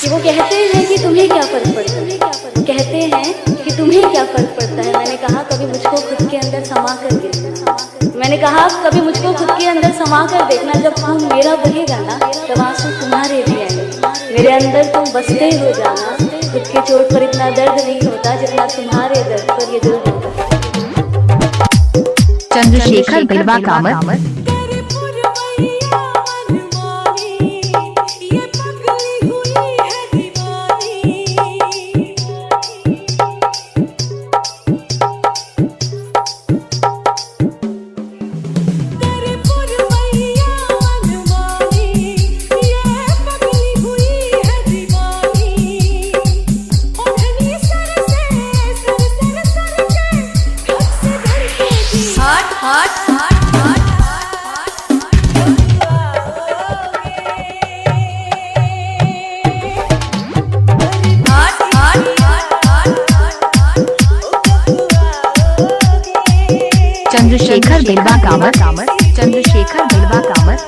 कि वो कहते हैं कि तुम्हें क्या फर्क पड़ता है, कहते हैं कि तुम्हें क्या फर्क पड़ता है। मैंने कहा कभी मुझको खुद के अंदर समा कर देखना, मैंने कहा कभी मुझको खुद के अंदर समा कर देखना। जब खून मेरा बहेगा ना तब आंसू तुम्हारे भी आएंगे, मेरे अंदर तुम बसते हो जाना। खुद के चोट पर इतना दर्द नहीं होता जितना तुम्हारे दर्द पर ये दिल होता। चंद्रशेखर बिलवा कामत। चंद्रशेखर बिलवा कामत। चंद्रशेखर बिलवा कामत।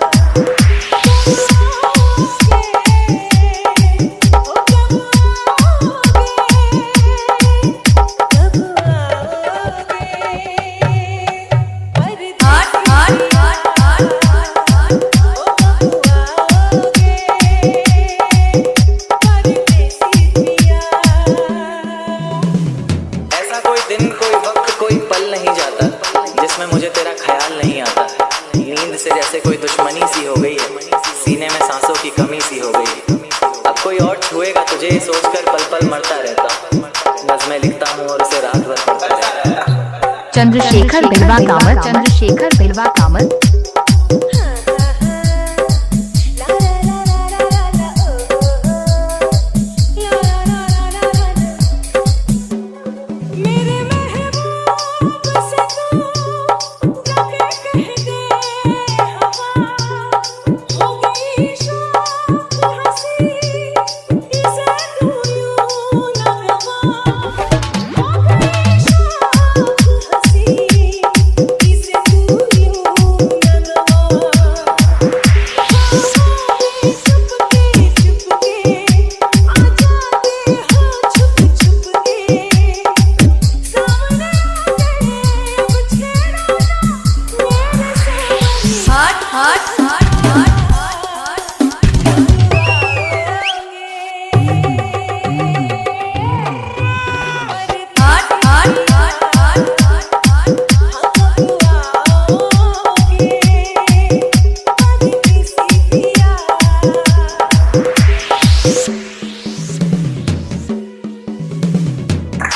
ऐसा कोई दिन, कोई वक्त, कोई पल नहीं जाता जिसमें मुझे तेरा ख्याल नहीं आता। नींद से जैसे कोई दुश्मनी सी हो गई है, सीने में सांसों की कमी सी हो गई। अब कोई और छुएगा तुझे ये सोचकर पल पल मरता रहता। नज़्में लिखता हूँ और उसे रात भर पढ़ता रहता। चंद्रशेखर बिलवा कामत। चंद्रशेखर बिलवा कामत।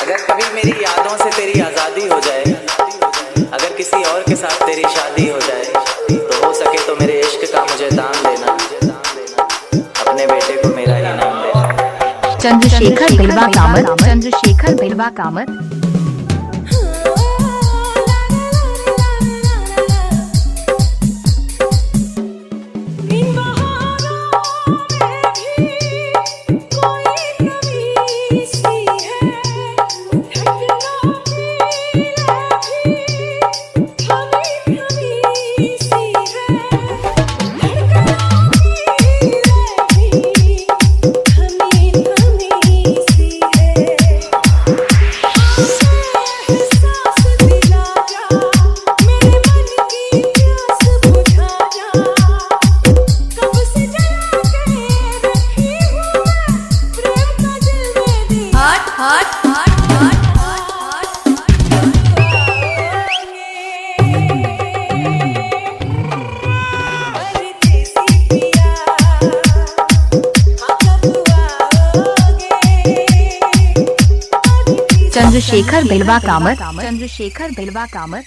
अगर कभी मेरी यादों से तेरी आज़ादी हो जाए, अगर किसी और के साथ तेरी शादी हो जाए, तो हो सके तो मेरे इश्क का मुझे दान देना, अपने बेटे को मेरा ही नाम देना। चंद्रशेखर बिलवा कामत। चंद्रशेखर बिलवा कामत। चंद्रशेखर बिलवा कामत। चंद्रशेखर बिलवा कामत।